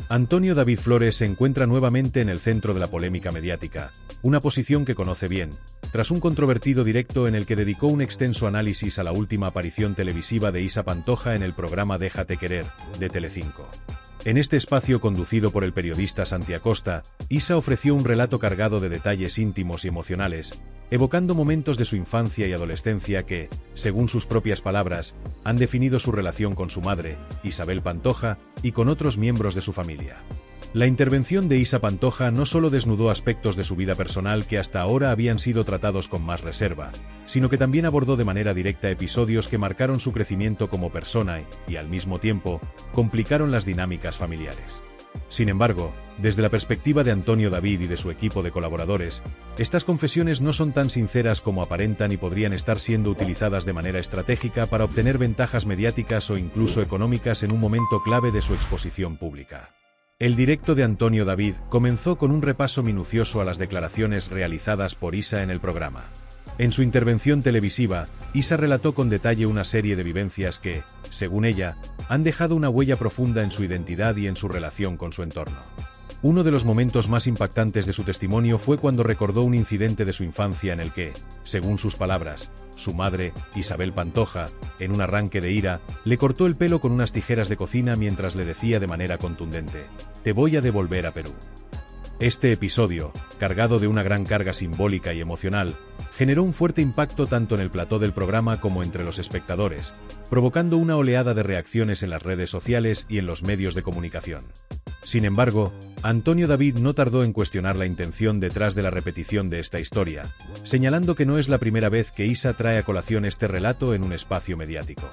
Antonio David Flores se encuentra nuevamente en el centro de la polémica mediática, una posición que conoce bien, tras un controvertido directo en el que dedicó un extenso análisis a la última aparición televisiva de Isa Pantoja en el programa Déjate querer, de Telecinco. En este espacio conducido por el periodista Santi Acosta, Isa ofreció un relato cargado de detalles íntimos y emocionales, evocando momentos de su infancia y adolescencia que, según sus propias palabras, han definido su relación con su madre, Isabel Pantoja, y con otros miembros de su familia. La intervención de Isa Pantoja no solo desnudó aspectos de su vida personal que hasta ahora habían sido tratados con más reserva, sino que también abordó de manera directa episodios que marcaron su crecimiento como persona y, al mismo tiempo, complicaron las dinámicas familiares. Sin embargo, desde la perspectiva de Antonio David y de su equipo de colaboradores, estas confesiones no son tan sinceras como aparentan y podrían estar siendo utilizadas de manera estratégica para obtener ventajas mediáticas o incluso económicas en un momento clave de su exposición pública. El directo de Antonio David comenzó con un repaso minucioso a las declaraciones realizadas por Isa en el programa. En su intervención televisiva, Isa relató con detalle una serie de vivencias que, según ella, han dejado una huella profunda en su identidad y en su relación con su entorno. Uno de los momentos más impactantes de su testimonio fue cuando recordó un incidente de su infancia en el que, según sus palabras, su madre, Isabel Pantoja, en un arranque de ira, le cortó el pelo con unas tijeras de cocina mientras le decía de manera contundente: "Te voy a devolver a Perú". Este episodio, cargado de una gran carga simbólica y emocional, generó un fuerte impacto tanto en el plató del programa como entre los espectadores, provocando una oleada de reacciones en las redes sociales y en los medios de comunicación. Sin embargo, Antonio David no tardó en cuestionar la intención detrás de la repetición de esta historia, señalando que no es la primera vez que Isa trae a colación este relato en un espacio mediático.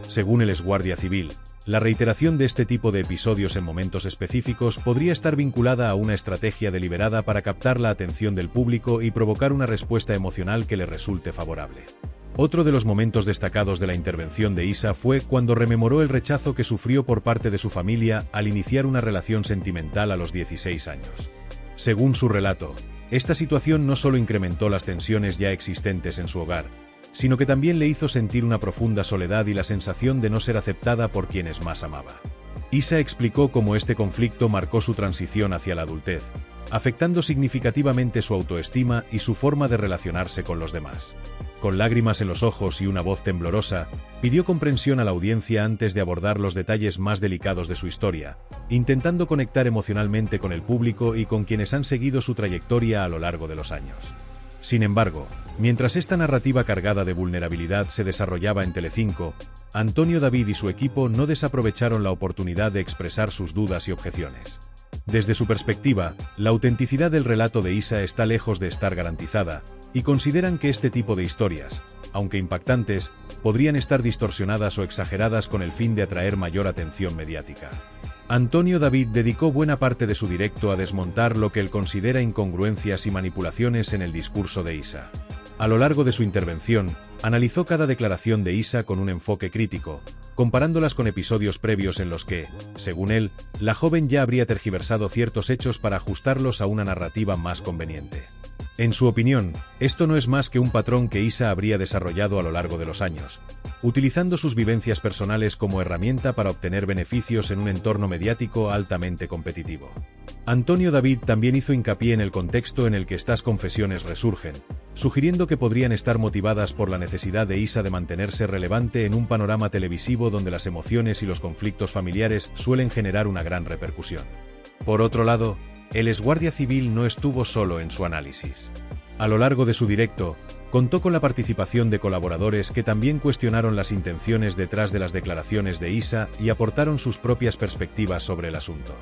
Según el exguardia civil, la reiteración de este tipo de episodios en momentos específicos podría estar vinculada a una estrategia deliberada para captar la atención del público y provocar una respuesta emocional que le resulte favorable. Otro de los momentos destacados de la intervención de Isa fue cuando rememoró el rechazo que sufrió por parte de su familia al iniciar una relación sentimental a los 16 años. Según su relato, esta situación no solo incrementó las tensiones ya existentes en su hogar, sino que también le hizo sentir una profunda soledad y la sensación de no ser aceptada por quienes más amaba. Isa explicó cómo este conflicto marcó su transición hacia la adultez, afectando significativamente su autoestima y su forma de relacionarse con los demás. Con lágrimas en los ojos y una voz temblorosa, pidió comprensión a la audiencia antes de abordar los detalles más delicados de su historia, intentando conectar emocionalmente con el público y con quienes han seguido su trayectoria a lo largo de los años. Sin embargo, mientras esta narrativa cargada de vulnerabilidad se desarrollaba en Telecinco, Antonio David y su equipo no desaprovecharon la oportunidad de expresar sus dudas y objeciones. Desde su perspectiva, la autenticidad del relato de Isa está lejos de estar garantizada, y consideran que este tipo de historias, aunque impactantes, podrían estar distorsionadas o exageradas con el fin de atraer mayor atención mediática. Antonio David dedicó buena parte de su directo a desmontar lo que él considera incongruencias y manipulaciones en el discurso de Isa. A lo largo de su intervención, analizó cada declaración de Isa con un enfoque crítico, comparándolas con episodios previos en los que, según él, la joven ya habría tergiversado ciertos hechos para ajustarlos a una narrativa más conveniente. En su opinión, esto no es más que un patrón que Isa habría desarrollado a lo largo de los años, utilizando sus vivencias personales como herramienta para obtener beneficios en un entorno mediático altamente competitivo. Antonio David también hizo hincapié en el contexto en el que estas confesiones resurgen, sugiriendo que podrían estar motivadas por la necesidad de Isa de mantenerse relevante en un panorama televisivo donde las emociones y los conflictos familiares suelen generar una gran repercusión. Por otro lado, el exguardia civil no estuvo solo en su análisis. A lo largo de su directo, contó con la participación de colaboradores que también cuestionaron las intenciones detrás de las declaraciones de Isa y aportaron sus propias perspectivas sobre el asunto.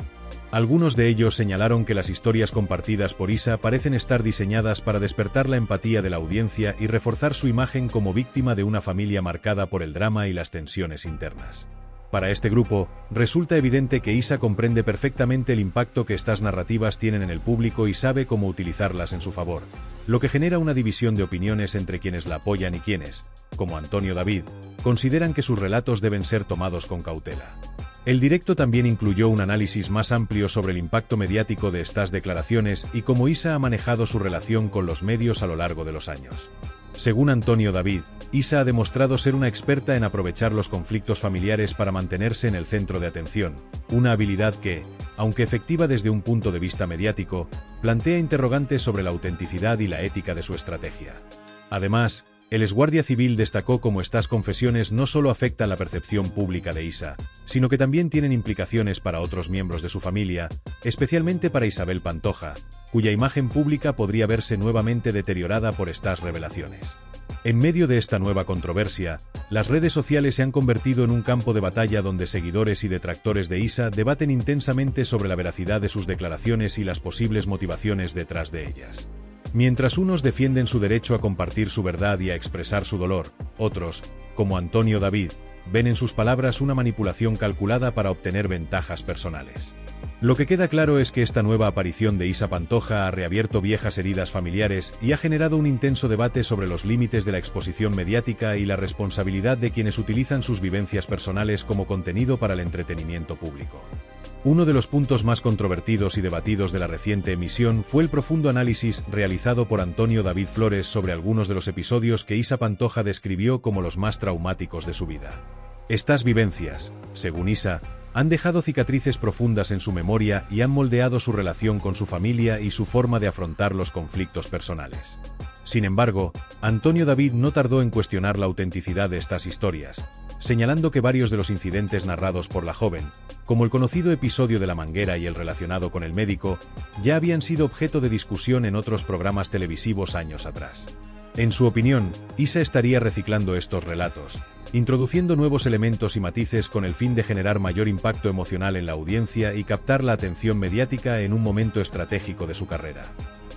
Algunos de ellos señalaron que las historias compartidas por Isa parecen estar diseñadas para despertar la empatía de la audiencia y reforzar su imagen como víctima de una familia marcada por el drama y las tensiones internas. Para este grupo, resulta evidente que Isa comprende perfectamente el impacto que estas narrativas tienen en el público y sabe cómo utilizarlas en su favor, lo que genera una división de opiniones entre quienes la apoyan y quienes, como Antonio David, consideran que sus relatos deben ser tomados con cautela. El directo también incluyó un análisis más amplio sobre el impacto mediático de estas declaraciones y cómo Isa ha manejado su relación con los medios a lo largo de los años. Según Antonio David, Isa ha demostrado ser una experta en aprovechar los conflictos familiares para mantenerse en el centro de atención, una habilidad que, aunque efectiva desde un punto de vista mediático, plantea interrogantes sobre la autenticidad y la ética de su estrategia. Además, el exguardia civil destacó cómo estas confesiones no solo afectan la percepción pública de Isa, sino que también tienen implicaciones para otros miembros de su familia, especialmente para Isabel Pantoja, cuya imagen pública podría verse nuevamente deteriorada por estas revelaciones. En medio de esta nueva controversia, las redes sociales se han convertido en un campo de batalla donde seguidores y detractores de Isa debaten intensamente sobre la veracidad de sus declaraciones y las posibles motivaciones detrás de ellas. Mientras unos defienden su derecho a compartir su verdad y a expresar su dolor, otros, como Antonio David, ven en sus palabras una manipulación calculada para obtener ventajas personales. Lo que queda claro es que esta nueva aparición de Isa Pantoja ha reabierto viejas heridas familiares y ha generado un intenso debate sobre los límites de la exposición mediática y la responsabilidad de quienes utilizan sus vivencias personales como contenido para el entretenimiento público. Uno de los puntos más controvertidos y debatidos de la reciente emisión fue el profundo análisis realizado por Antonio David Flores sobre algunos de los episodios que Isa Pantoja describió como los más traumáticos de su vida. Estas vivencias, según Isa, han dejado cicatrices profundas en su memoria y han moldeado su relación con su familia y su forma de afrontar los conflictos personales. Sin embargo, Antonio David no tardó en cuestionar la autenticidad de estas historias, señalando que varios de los incidentes narrados por la joven, como el conocido episodio de la manguera y el relacionado con el médico, ya habían sido objeto de discusión en otros programas televisivos años atrás. En su opinión, Isa estaría reciclando estos relatos, introduciendo nuevos elementos y matices con el fin de generar mayor impacto emocional en la audiencia y captar la atención mediática en un momento estratégico de su carrera.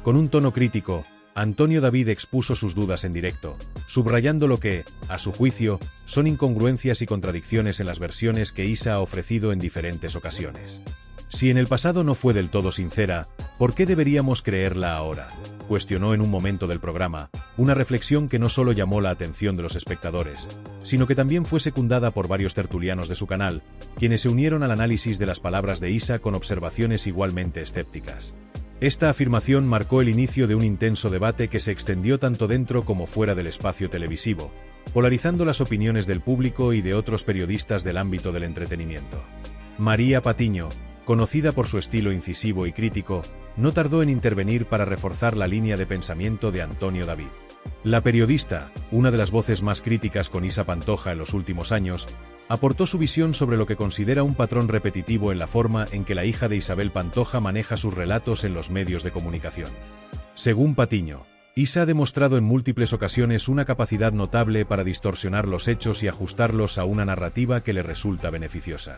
Con un tono crítico, Antonio David expuso sus dudas en directo, subrayando lo que, a su juicio, son incongruencias y contradicciones en las versiones que Isa ha ofrecido en diferentes ocasiones. Si en el pasado no fue del todo sincera, ¿por qué deberíamos creerla ahora?, cuestionó en un momento del programa, una reflexión que no solo llamó la atención de los espectadores, sino que también fue secundada por varios tertulianos de su canal, quienes se unieron al análisis de las palabras de Isa con observaciones igualmente escépticas. Esta afirmación marcó el inicio de un intenso debate que se extendió tanto dentro como fuera del espacio televisivo, polarizando las opiniones del público y de otros periodistas del ámbito del entretenimiento. María Patiño, conocida por su estilo incisivo y crítico, no tardó en intervenir para reforzar la línea de pensamiento de Antonio David. La periodista, una de las voces más críticas con Isa Pantoja en los últimos años, aportó su visión sobre lo que considera un patrón repetitivo en la forma en que la hija de Isabel Pantoja maneja sus relatos en los medios de comunicación. Según Patiño, Isa ha demostrado en múltiples ocasiones una capacidad notable para distorsionar los hechos y ajustarlos a una narrativa que le resulta beneficiosa.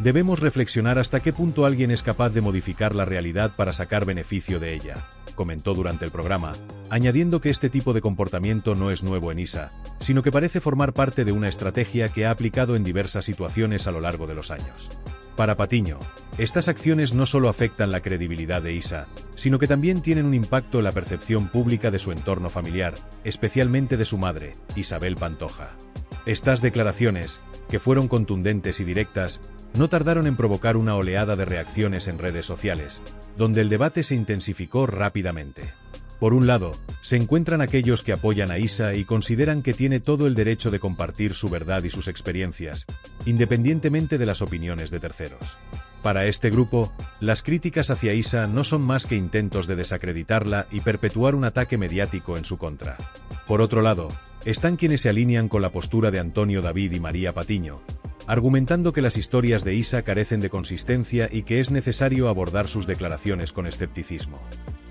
Debemos reflexionar hasta qué punto alguien es capaz de modificar la realidad para sacar beneficio de ella, comentó durante el programa, añadiendo que este tipo de comportamiento no es nuevo en Isa, sino que parece formar parte de una estrategia que ha aplicado en diversas situaciones a lo largo de los años. Para Patiño, estas acciones no solo afectan la credibilidad de Isa, sino que también tienen un impacto en la percepción pública de su entorno familiar, especialmente de su madre, Isabel Pantoja. Estas declaraciones, que fueron contundentes y directas, no tardaron en provocar una oleada de reacciones en redes sociales, donde el debate se intensificó rápidamente. Por un lado, se encuentran aquellos que apoyan a Isa y consideran que tiene todo el derecho de compartir su verdad y sus experiencias, independientemente de las opiniones de terceros. Para este grupo, las críticas hacia Isa no son más que intentos de desacreditarla y perpetuar un ataque mediático en su contra. Por otro lado, están quienes se alinean con la postura de Antonio David y María Patiño, argumentando que las historias de Isa carecen de consistencia y que es necesario abordar sus declaraciones con escepticismo.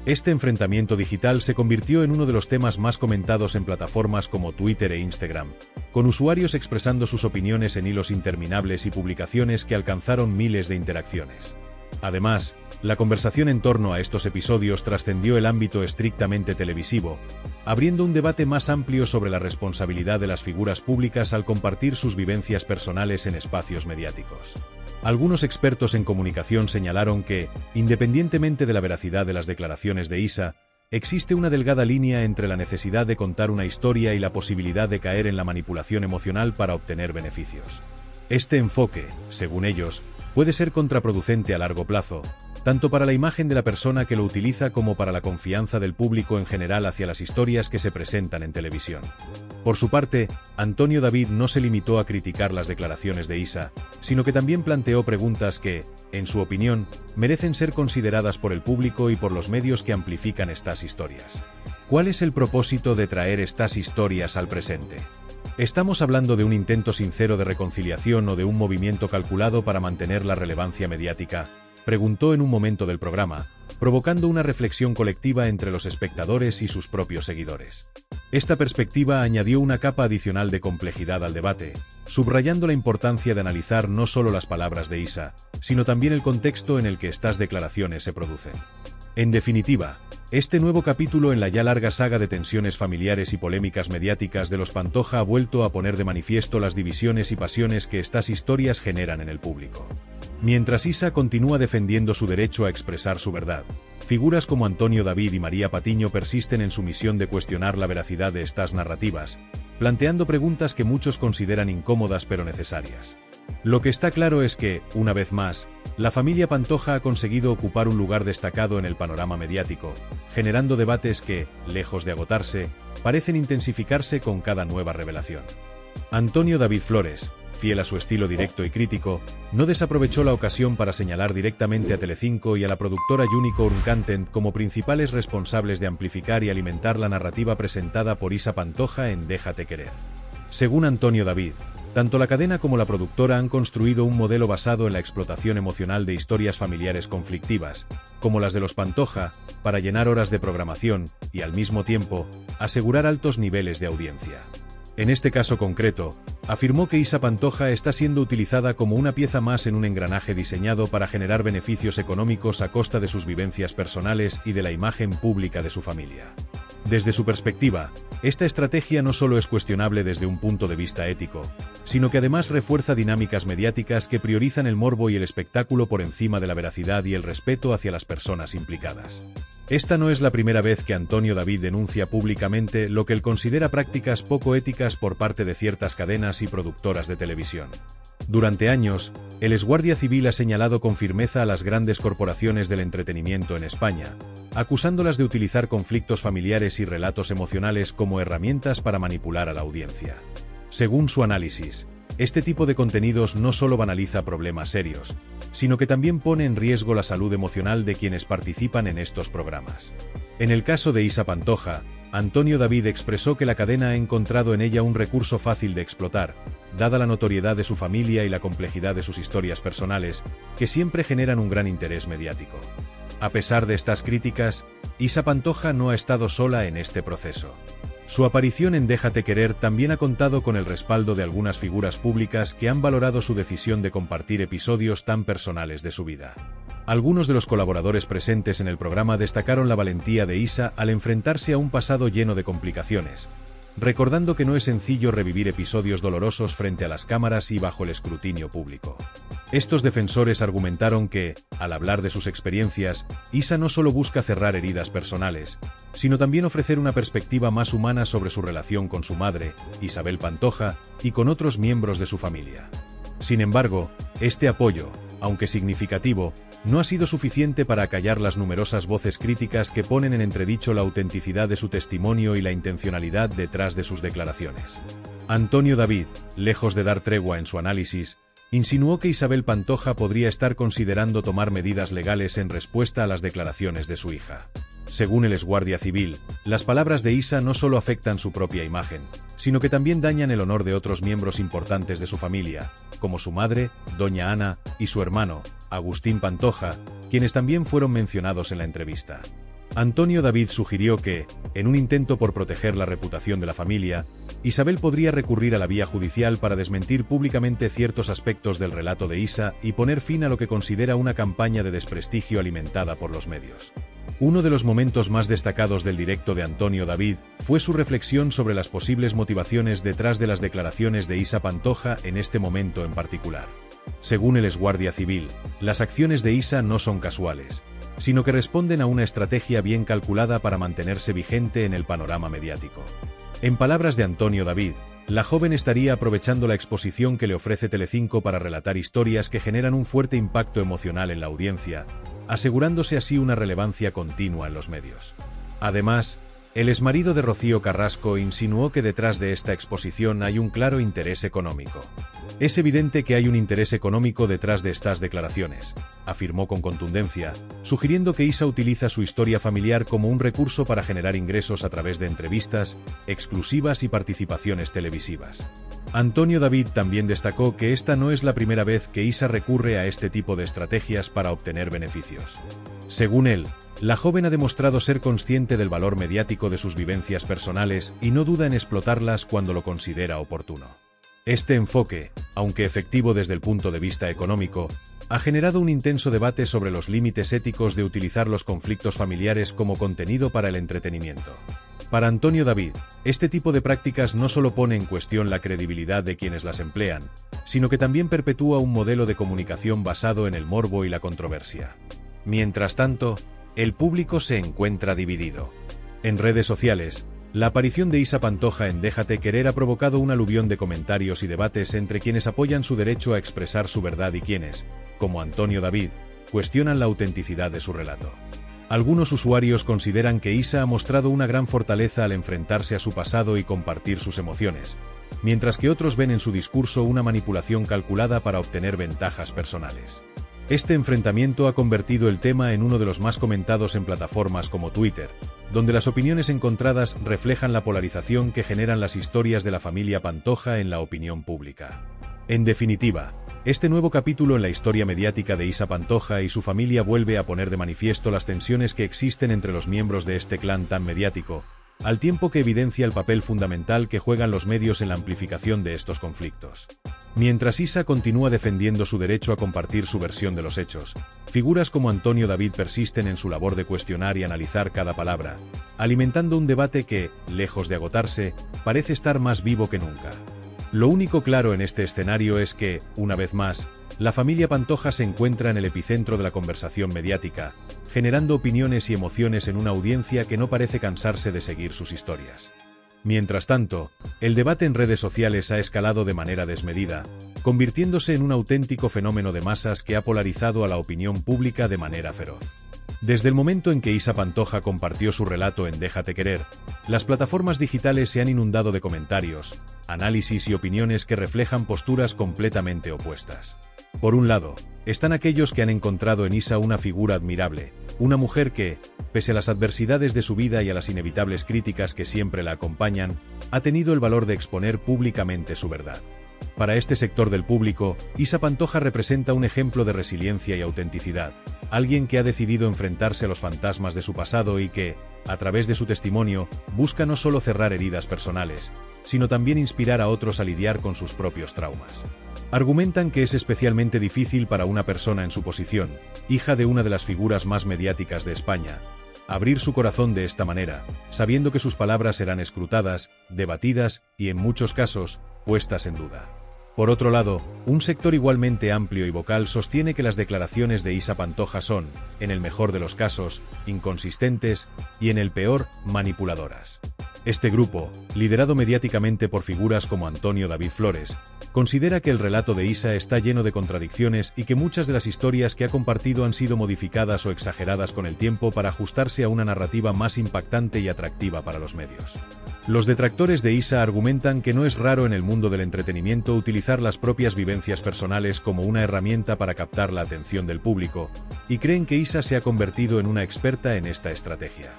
Este enfrentamiento digital se convirtió en uno de los temas más comentados en plataformas como Twitter e Instagram, con usuarios expresando sus opiniones en hilos interminables y publicaciones que alcanzaron miles de interacciones. Además, la conversación en torno a estos episodios trascendió el ámbito estrictamente televisivo, abriendo un debate más amplio sobre la responsabilidad de las figuras públicas al compartir sus vivencias personales en espacios mediáticos. Algunos expertos en comunicación señalaron que, independientemente de la veracidad de las declaraciones de Isa, existe una delgada línea entre la necesidad de contar una historia y la posibilidad de caer en la manipulación emocional para obtener beneficios. Este enfoque, según ellos, puede ser contraproducente a largo plazo, tanto para la imagen de la persona que lo utiliza como para la confianza del público en general hacia las historias que se presentan en televisión. Por su parte, Antonio David no se limitó a criticar las declaraciones de Isa, sino que también planteó preguntas que, en su opinión, merecen ser consideradas por el público y por los medios que amplifican estas historias. ¿Cuál es el propósito de traer estas historias al presente? ¿Estamos hablando de un intento sincero de reconciliación o de un movimiento calculado para mantener la relevancia mediática?, preguntó en un momento del programa, provocando una reflexión colectiva entre los espectadores y sus propios seguidores. Esta perspectiva añadió una capa adicional de complejidad al debate, subrayando la importancia de analizar no solo las palabras de Isa, sino también el contexto en el que estas declaraciones se producen. En definitiva, este nuevo capítulo en la ya larga saga de tensiones familiares y polémicas mediáticas de los Pantoja ha vuelto a poner de manifiesto las divisiones y pasiones que estas historias generan en el público. Mientras Isa continúa defendiendo su derecho a expresar su verdad, figuras como Antonio David y María Patiño persisten en su misión de cuestionar la veracidad de estas narrativas, planteando preguntas que muchos consideran incómodas pero necesarias. Lo que está claro es que, una vez más, la familia Pantoja ha conseguido ocupar un lugar destacado en el panorama mediático, generando debates que, lejos de agotarse, parecen intensificarse con cada nueva revelación. Antonio David Flores, fiel a su estilo directo y crítico, no desaprovechó la ocasión para señalar directamente a Telecinco y a la productora Unicorn Content como principales responsables de amplificar y alimentar la narrativa presentada por Isa Pantoja en Déjate Querer. Según Antonio David, tanto la cadena como la productora han construido un modelo basado en la explotación emocional de historias familiares conflictivas, como las de los Pantoja, para llenar horas de programación y, al mismo tiempo, asegurar altos niveles de audiencia. En este caso concreto, afirmó que Isa Pantoja está siendo utilizada como una pieza más en un engranaje diseñado para generar beneficios económicos a costa de sus vivencias personales y de la imagen pública de su familia. Desde su perspectiva, esta estrategia no solo es cuestionable desde un punto de vista ético, sino que además refuerza dinámicas mediáticas que priorizan el morbo y el espectáculo por encima de la veracidad y el respeto hacia las personas implicadas. Esta no es la primera vez que Antonio David denuncia públicamente lo que él considera prácticas poco éticas por parte de ciertas cadenas y productoras de televisión. Durante años, el exguardia civil ha señalado con firmeza a las grandes corporaciones del entretenimiento en España, acusándolas de utilizar conflictos familiares y relatos emocionales como herramientas para manipular a la audiencia. Según su análisis, este tipo de contenidos no solo banaliza problemas serios, sino que también pone en riesgo la salud emocional de quienes participan en estos programas. En el caso de Isa Pantoja, Antonio David expresó que la cadena ha encontrado en ella un recurso fácil de explotar, dada la notoriedad de su familia y la complejidad de sus historias personales, que siempre generan un gran interés mediático. A pesar de estas críticas, Isa Pantoja no ha estado sola en este proceso. Su aparición en Déjate Querer también ha contado con el respaldo de algunas figuras públicas que han valorado su decisión de compartir episodios tan personales de su vida. Algunos de los colaboradores presentes en el programa destacaron la valentía de Isa al enfrentarse a un pasado lleno de complicaciones, recordando que no es sencillo revivir episodios dolorosos frente a las cámaras y bajo el escrutinio público. Estos defensores argumentaron que, al hablar de sus experiencias, Isa no solo busca cerrar heridas personales, sino también ofrecer una perspectiva más humana sobre su relación con su madre, Isabel Pantoja, y con otros miembros de su familia. Sin embargo, este apoyo, aunque significativo, no ha sido suficiente para acallar las numerosas voces críticas que ponen en entredicho la autenticidad de su testimonio y la intencionalidad detrás de sus declaraciones. Antonio David, lejos de dar tregua en su análisis, insinuó que Isabel Pantoja podría estar considerando tomar medidas legales en respuesta a las declaraciones de su hija. Según el exguardia civil, las palabras de Isa no solo afectan su propia imagen, sino que también dañan el honor de otros miembros importantes de su familia, como su madre, doña Ana, y su hermano, Agustín Pantoja, quienes también fueron mencionados en la entrevista. Antonio David sugirió que, en un intento por proteger la reputación de la familia, Isabel podría recurrir a la vía judicial para desmentir públicamente ciertos aspectos del relato de Isa y poner fin a lo que considera una campaña de desprestigio alimentada por los medios. Uno de los momentos más destacados del directo de Antonio David fue su reflexión sobre las posibles motivaciones detrás de las declaraciones de Isa Pantoja en este momento en particular. Según el exguardia civil, las acciones de Isa no son casuales, sino que responden a una estrategia bien calculada para mantenerse vigente en el panorama mediático. En palabras de Antonio David, la joven estaría aprovechando la exposición que le ofrece Telecinco para relatar historias que generan un fuerte impacto emocional en la audiencia, asegurándose así una relevancia continua en los medios. Además, el exmarido de Rocío Carrasco insinuó que detrás de esta exposición hay un claro interés económico. Es evidente que hay un interés económico detrás de estas declaraciones, afirmó con contundencia, sugiriendo que Isa utiliza su historia familiar como un recurso para generar ingresos a través de entrevistas, exclusivas y participaciones televisivas. Antonio David también destacó que esta no es la primera vez que Isa recurre a este tipo de estrategias para obtener beneficios. Según él, la joven ha demostrado ser consciente del valor mediático de sus vivencias personales y no duda en explotarlas cuando lo considera oportuno. Este enfoque, aunque efectivo desde el punto de vista económico, ha generado un intenso debate sobre los límites éticos de utilizar los conflictos familiares como contenido para el entretenimiento. Para Antonio David, este tipo de prácticas no solo pone en cuestión la credibilidad de quienes las emplean, sino que también perpetúa un modelo de comunicación basado en el morbo y la controversia. Mientras tanto, el público se encuentra dividido. En redes sociales, la aparición de Isa Pantoja en Déjate Querer ha provocado un aluvión de comentarios y debates entre quienes apoyan su derecho a expresar su verdad y quienes, como Antonio David, cuestionan la autenticidad de su relato. Algunos usuarios consideran que Isa ha mostrado una gran fortaleza al enfrentarse a su pasado y compartir sus emociones, mientras que otros ven en su discurso una manipulación calculada para obtener ventajas personales. Este enfrentamiento ha convertido el tema en uno de los más comentados en plataformas como Twitter, donde las opiniones encontradas reflejan la polarización que generan las historias de la familia Pantoja en la opinión pública. En definitiva, este nuevo capítulo en la historia mediática de Isa Pantoja y su familia vuelve a poner de manifiesto las tensiones que existen entre los miembros de este clan tan mediático, al tiempo que evidencia el papel fundamental que juegan los medios en la amplificación de estos conflictos. Mientras Isa continúa defendiendo su derecho a compartir su versión de los hechos, figuras como Antonio David persisten en su labor de cuestionar y analizar cada palabra, alimentando un debate que, lejos de agotarse, parece estar más vivo que nunca. Lo único claro en este escenario es que, una vez más, la familia Pantoja se encuentra en el epicentro de la conversación mediática, generando opiniones y emociones en una audiencia que no parece cansarse de seguir sus historias. Mientras tanto, el debate en redes sociales ha escalado de manera desmedida, convirtiéndose en un auténtico fenómeno de masas que ha polarizado a la opinión pública de manera feroz. Desde el momento en que Isa Pantoja compartió su relato en Déjate Querer, las plataformas digitales se han inundado de comentarios, análisis y opiniones que reflejan posturas completamente opuestas. Por un lado, están aquellos que han encontrado en Isa una figura admirable, una mujer que, pese a las adversidades de su vida y a las inevitables críticas que siempre la acompañan, ha tenido el valor de exponer públicamente su verdad. Para este sector del público, Isa Pantoja representa un ejemplo de resiliencia y autenticidad, alguien que ha decidido enfrentarse a los fantasmas de su pasado y que, a través de su testimonio, busca no solo cerrar heridas personales, sino también inspirar a otros a lidiar con sus propios traumas. Argumentan que es especialmente difícil para una persona en su posición, hija de una de las figuras más mediáticas de España, abrir su corazón de esta manera, sabiendo que sus palabras serán escrutadas, debatidas y, en muchos casos, puestas en duda. Por otro lado, un sector igualmente amplio y vocal sostiene que las declaraciones de Isa Pantoja son, en el mejor de los casos, inconsistentes y, en el peor, manipuladoras. Este grupo, liderado mediáticamente por figuras como Antonio David Flores, considera que el relato de Isa está lleno de contradicciones y que muchas de las historias que ha compartido han sido modificadas o exageradas con el tiempo para ajustarse a una narrativa más impactante y atractiva para los medios. Los detractores de Isa argumentan que no es raro en el mundo del entretenimiento utilizar las propias vivencias personales como una herramienta para captar la atención del público, y creen que Isa se ha convertido en una experta en esta estrategia.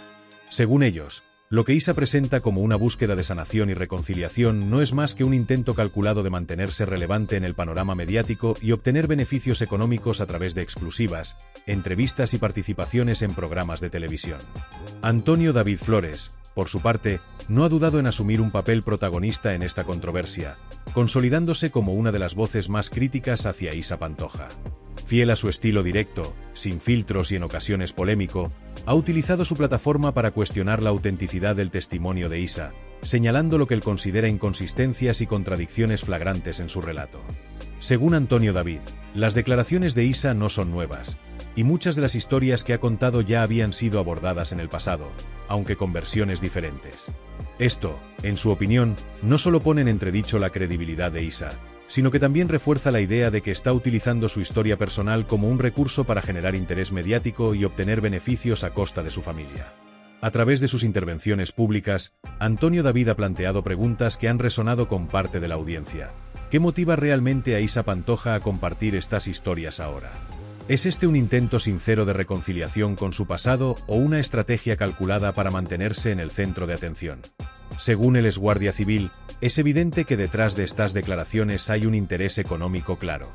Según ellos, lo que Isa presenta como una búsqueda de sanación y reconciliación no es más que un intento calculado de mantenerse relevante en el panorama mediático y obtener beneficios económicos a través de exclusivas, entrevistas y participaciones en programas de televisión. Antonio David Flores, por su parte, no ha dudado en asumir un papel protagonista en esta controversia, consolidándose como una de las voces más críticas hacia Isa Pantoja. Fiel a su estilo directo, sin filtros y en ocasiones polémico, ha utilizado su plataforma para cuestionar la autenticidad del testimonio de Isa, señalando lo que él considera inconsistencias y contradicciones flagrantes en su relato. Según Antonio David, las declaraciones de Isa no son nuevas, y muchas de las historias que ha contado ya habían sido abordadas en el pasado, aunque con versiones diferentes. Esto, en su opinión, no solo pone en entredicho la credibilidad de Isa, sino que también refuerza la idea de que está utilizando su historia personal como un recurso para generar interés mediático y obtener beneficios a costa de su familia. A través de sus intervenciones públicas, Antonio David ha planteado preguntas que han resonado con parte de la audiencia. ¿Qué motiva realmente a Isa Pantoja a compartir estas historias ahora? ¿Es este un intento sincero de reconciliación con su pasado o una estrategia calculada para mantenerse en el centro de atención? Según el exguardia civil, es evidente que detrás de estas declaraciones hay un interés económico claro.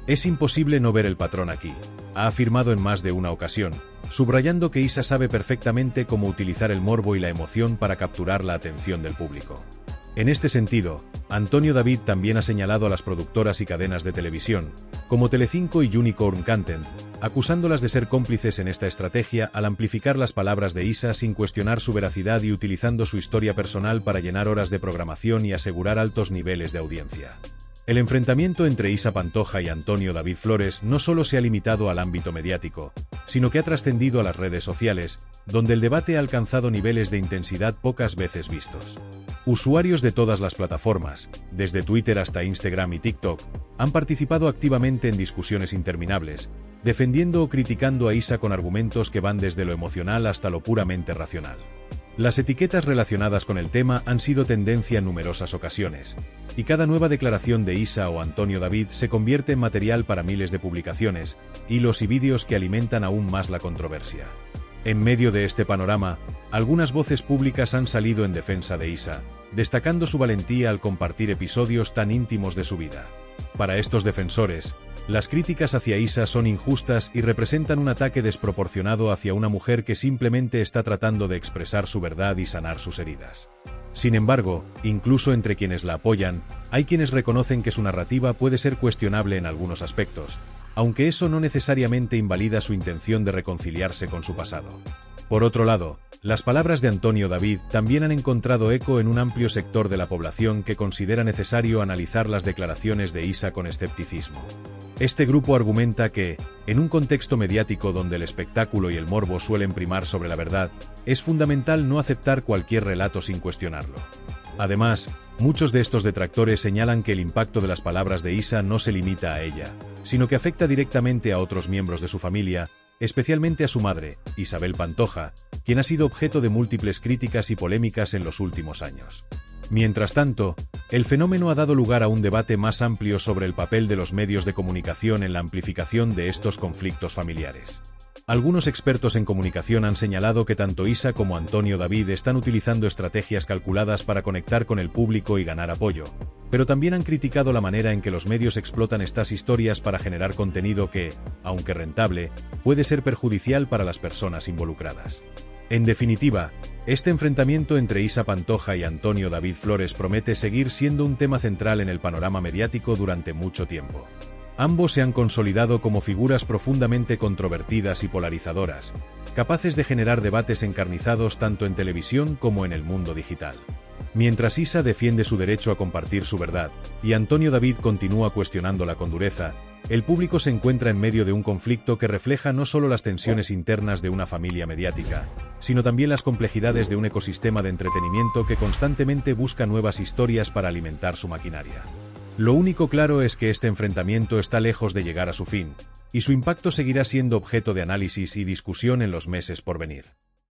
Es imposible no ver el patrón aquí, ha afirmado en más de una ocasión, subrayando que Isa sabe perfectamente cómo utilizar el morbo y la emoción para capturar la atención del público. En este sentido, Antonio David también ha señalado a las productoras y cadenas de televisión, como Telecinco y Unicorn Content, acusándolas de ser cómplices en esta estrategia al amplificar las palabras de Isa sin cuestionar su veracidad y utilizando su historia personal para llenar horas de programación y asegurar altos niveles de audiencia. El enfrentamiento entre Isa Pantoja y Antonio David Flores no solo se ha limitado al ámbito mediático, sino que ha trascendido a las redes sociales, donde el debate ha alcanzado niveles de intensidad pocas veces vistos. Usuarios de todas las plataformas, desde Twitter hasta Instagram y TikTok, han participado activamente en discusiones interminables, defendiendo o criticando a Isa con argumentos que van desde lo emocional hasta lo puramente racional. Las etiquetas relacionadas con el tema han sido tendencia en numerosas ocasiones, y cada nueva declaración de Isa o Antonio David se convierte en material para miles de publicaciones, hilos y vídeos que alimentan aún más la controversia. En medio de este panorama, algunas voces públicas han salido en defensa de Isa, destacando su valentía al compartir episodios tan íntimos de su vida. Para estos defensores, las críticas hacia Isa son injustas y representan un ataque desproporcionado hacia una mujer que simplemente está tratando de expresar su verdad y sanar sus heridas. Sin embargo, incluso entre quienes la apoyan, hay quienes reconocen que su narrativa puede ser cuestionable en algunos aspectos, aunque eso no necesariamente invalida su intención de reconciliarse con su pasado. Por otro lado, las palabras de Antonio David también han encontrado eco en un amplio sector de la población que considera necesario analizar las declaraciones de Isa con escepticismo. Este grupo argumenta que, en un contexto mediático donde el espectáculo y el morbo suelen primar sobre la verdad, es fundamental no aceptar cualquier relato sin cuestionarlo. Además, muchos de estos detractores señalan que el impacto de las palabras de Isa no se limita a ella, sino que afecta directamente a otros miembros de su familia, especialmente a su madre, Isabel Pantoja, quien ha sido objeto de múltiples críticas y polémicas en los últimos años. Mientras tanto, el fenómeno ha dado lugar a un debate más amplio sobre el papel de los medios de comunicación en la amplificación de estos conflictos familiares. Algunos expertos en comunicación han señalado que tanto Isa como Antonio David están utilizando estrategias calculadas para conectar con el público y ganar apoyo, pero también han criticado la manera en que los medios explotan estas historias para generar contenido que, aunque rentable, puede ser perjudicial para las personas involucradas. En definitiva, este enfrentamiento entre Isa Pantoja y Antonio David Flores promete seguir siendo un tema central en el panorama mediático durante mucho tiempo. Ambos se han consolidado como figuras profundamente controvertidas y polarizadoras, capaces de generar debates encarnizados tanto en televisión como en el mundo digital. Mientras Isa defiende su derecho a compartir su verdad, y Antonio David continúa cuestionándola con dureza, el público se encuentra en medio de un conflicto que refleja no solo las tensiones internas de una familia mediática, sino también las complejidades de un ecosistema de entretenimiento que constantemente busca nuevas historias para alimentar su maquinaria. Lo único claro es que este enfrentamiento está lejos de llegar a su fin, y su impacto seguirá siendo objeto de análisis y discusión en los meses por venir.